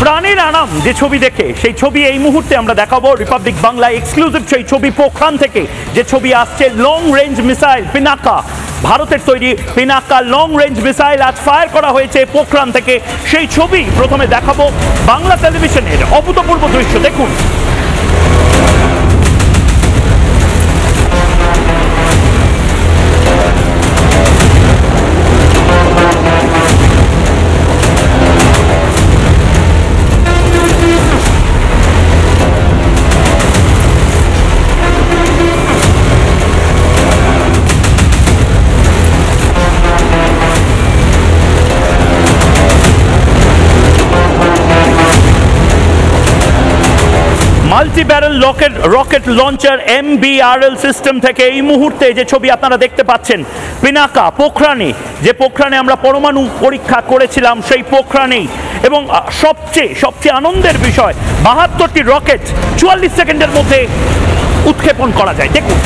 প্রাণের আরাম যে ছবি দেখে সেই ছবি এই মুহূর্তে আমরা দেখাবো রিপাবলিক বাংলা এক্সক্লুসিভ সেই ছবি পোখরান থেকে যে ছবি আসছে লং রেঞ্জ মিসাইল পিনাকা ভারতের তৈরি পিনাকা লং রেঞ্জ মিসাইল আজ ফায়ার করা হয়েছে পোখরান থেকে সেই ছবি প্রথমে দেখাবো বাংলা টেলিভিশনের অভূতপূর্ব দৃশ্য দেখুন। Multi barrel rocket launcher MBRL system থেকে এই মুহূর্তে যে ছবি আপনারা দেখতে পাচ্ছেন পিনাকা পোখরানে, যে পোখরানে আমরা পরমাণু পরীক্ষা করেছিলাম সেই পোখরানেই, এবং সবচেয়ে আনন্দের বিষয় 72টি রকেট 44 সেকেন্ডের মধ্যে উৎক্ষেপণ করা যায়। দেখুন